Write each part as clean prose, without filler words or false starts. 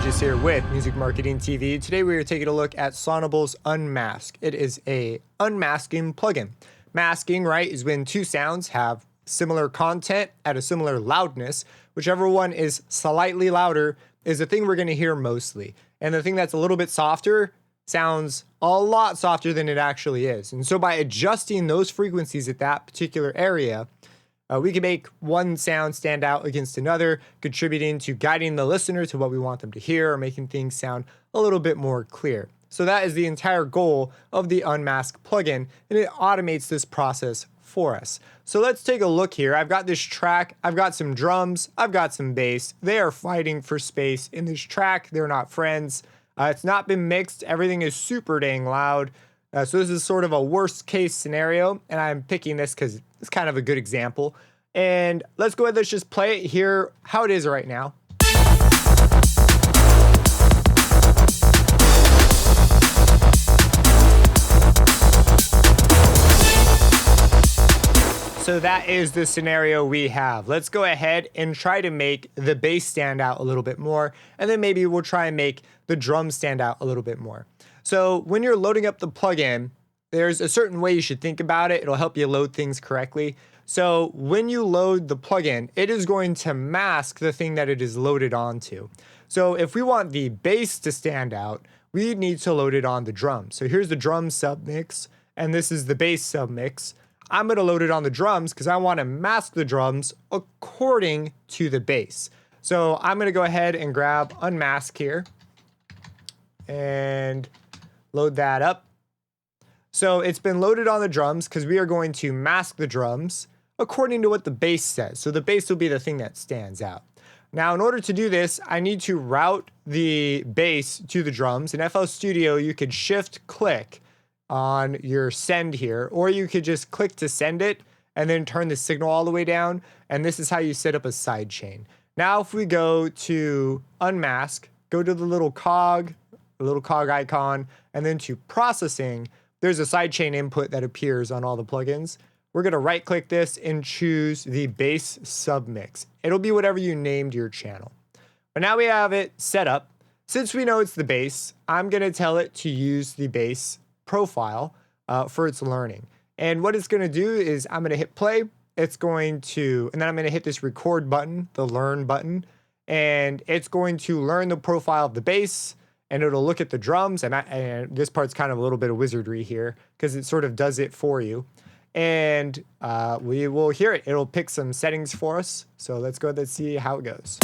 Burgess here with Music Marketing TV. Today we are taking a look at Sonible's Unmask. It is a unmasking plugin. Masking, right, is when two sounds have similar content at a similar loudness. Whichever one is slightly louder is the thing we're going to hear mostly. And the thing that's a little bit softer sounds a lot softer than it actually is. And so by adjusting those frequencies at that particular area, we can make one sound stand out against another, contributing to guiding the listener to what we want them to hear or making things sound a little bit more clear. So that is the entire goal of the Unmask plugin, and it automates this process for us. So let's take a look here. I've got this track, I've got some drums, I've got some bass. They are fighting for space in this track. They're not friends. It's not been mixed. Everything is super dang loud. So this is sort of a worst case scenario, and I'm picking this because it's kind of a good example. And let's go ahead, let's just play it, hear how it is right now. So that is the scenario we have. Let's go ahead and try to make the bass stand out a little bit more, and then maybe we'll try and make the drums stand out a little bit more. So when you're loading up the plugin, there's a certain way you should think about it. It'll help you load things correctly. So when you load the plugin, it is going to mask the thing that it is loaded onto. So if we want the bass to stand out, we need to load it on the drums. So here's the drum submix, and this is the bass submix. I'm going to load it on the drums because I want to mask the drums according to the bass. So I'm going to go ahead and grab unmask here and load that up. So it's been loaded on the drums because we are going to mask the drums according to what the bass says. So the bass will be the thing that stands out. Now, in order to do this, I need to route the bass to the drums. In FL Studio, you could shift click on your send here, or you could just click to send it and then turn the signal all the way down. And this is how you set up a sidechain. Now, if we go to unmask, go to the little cog icon, and then to processing, there's a sidechain input that appears on all the plugins. We're going to right click this and choose the bass submix. It'll be whatever you named your channel. But now we have it set up. Since we know it's the bass, I'm going to tell it to use the bass profile for its learning. And what it's going to do is I'm going to hit play. It's going to, and then I'm going to hit this record button, the learn button, and it's going to learn the profile of the bass, and it'll look at the drums. And this part's kind of a little bit of wizardry here because it sort of does it for you. And we will hear it. It'll pick some settings for us. So let's go ahead and see how it goes.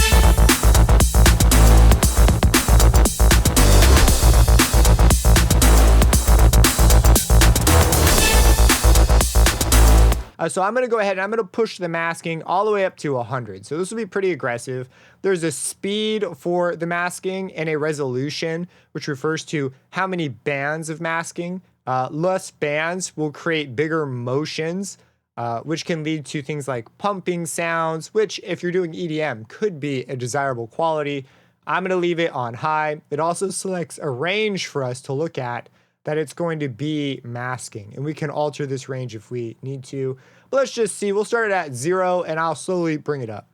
So I'm going to go ahead and I'm going to push the masking all the way up to 100. So this will be pretty aggressive. There's a speed for the masking and a resolution, which refers to how many bands of masking. Less bands will create bigger motions, which can lead to things like pumping sounds, which if you're doing EDM could be a desirable quality. I'm going to leave it on high. It also selects a range for us to look at that it's going to be masking, and we can alter this range if we need to. But let's just see. We'll start it at 0 and I'll slowly bring it up.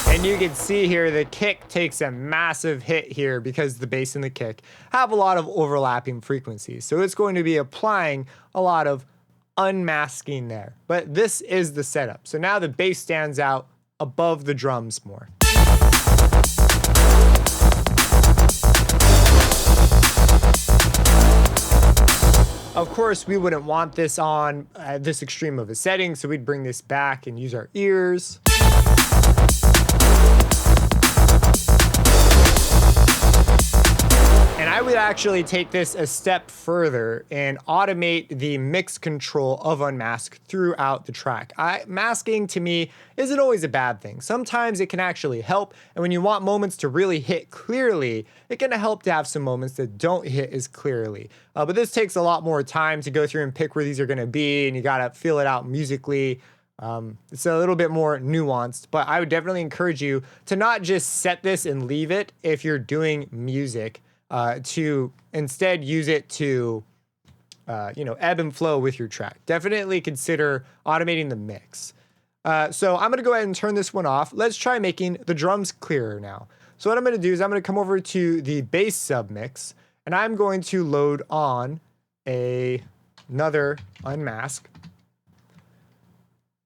And you can see here the kick takes a massive hit here because the bass and the kick have a lot of overlapping frequencies. So it's going to be applying a lot of unmasking there. But this is the setup. So now the bass stands out above the drums more. Of course, we wouldn't want this on this extreme of a setting, so we'd bring this back and use our ears. And I would actually take this a step further and automate the mix control of unmask throughout the track. Masking to me isn't always a bad thing. Sometimes it can actually help, and when you want moments to really hit clearly, it can help to have some moments that don't hit as clearly. But this takes a lot more time to go through and pick where these are going to be, and you got to feel it out musically. It's a little bit more nuanced, but I would definitely encourage you to not just set this and leave it if you're doing music. To instead use it to ebb and flow with your track. Definitely consider automating the mix. So I'm going to go ahead and turn this one off. Let's try making the drums clearer now. So what I'm going to do is I'm going to come over to the bass submix, and I'm going to load on another unmask.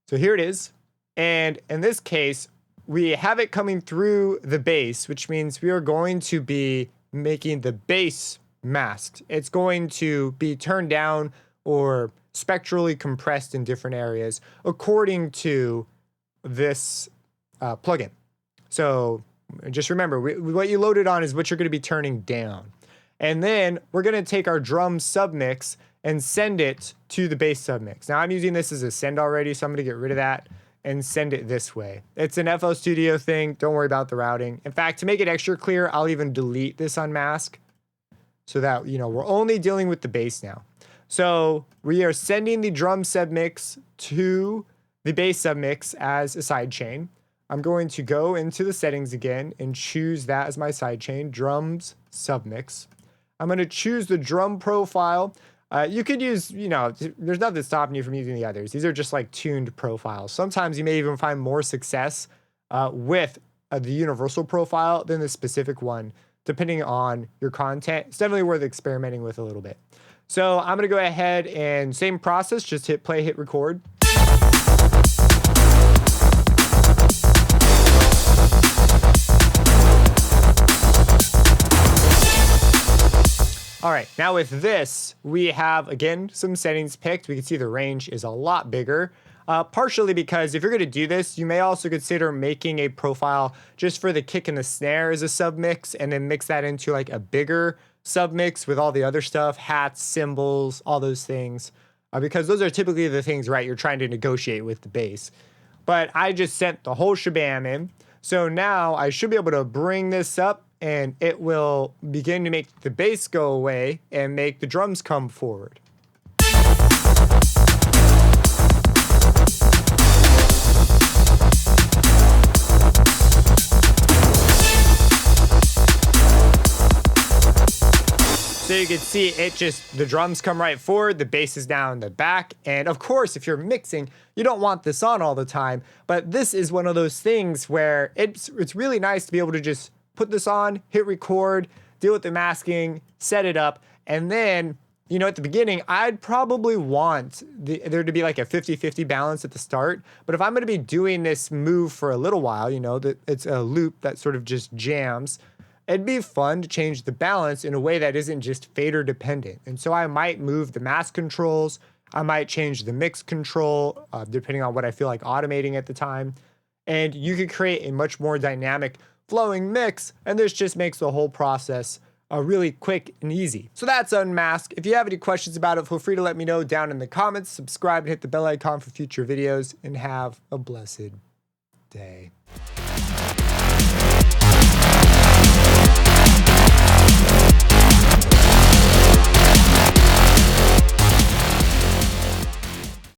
So here it is. And in this case, we have it coming through the bass, which means we are going to be making the bass masked. It's going to be turned down or spectrally compressed in different areas according to this plugin. So just remember, what you loaded on is what you're going to be turning down. And then we're going to take our drum submix and send it to the bass submix. Now I'm using this as a send already, so I'm going to get rid of that and send it this way. It's an FL Studio thing. Don't worry about the routing. In fact, to make it extra clear, I'll even delete this unmask so that, we're only dealing with the bass now. So we are sending the drum submix to the bass submix as a sidechain. I'm going to go into the settings again and choose that as my sidechain, drums submix. I'm going to choose the drum profile. You could use, there's nothing stopping you from using the others. These are just like tuned profiles. Sometimes you may even find more success with the universal profile than the specific one, depending on your content. It's definitely worth experimenting with a little bit. So I'm going to go ahead and same process, just hit play, hit record. All right, now with this, we have, again, some settings picked. We can see the range is a lot bigger, partially because if you're going to do this, you may also consider making a profile just for the kick and the snare as a submix, and then mix that into like a bigger submix with all the other stuff, hats, cymbals, all those things, because those are typically the things, right, you're trying to negotiate with the bass. But I just sent the whole shabam in, so now I should be able to bring this up, and it will begin to make the bass go away and make the drums come forward. So you can see the drums come right forward, the bass is down the back. And of course, if you're mixing, you don't want this on all the time. But this is one of those things where it's really nice to be able to just put this on, hit record, deal with the masking, set it up, and then, at the beginning, I'd probably want there to be like a 50-50 balance at the start. But if I'm going to be doing this move for a little while, that it's a loop that sort of just jams, it'd be fun to change the balance in a way that isn't just fader dependent. And so I might move the mask controls, I might change the mix control, depending on what I feel like automating at the time. And you could create a much more dynamic flowing mix, and this just makes the whole process really quick and easy. So that's Unmasked. If you have any questions about it, feel free to let me know down in the comments. Subscribe and hit the bell icon for future videos, and have a blessed day.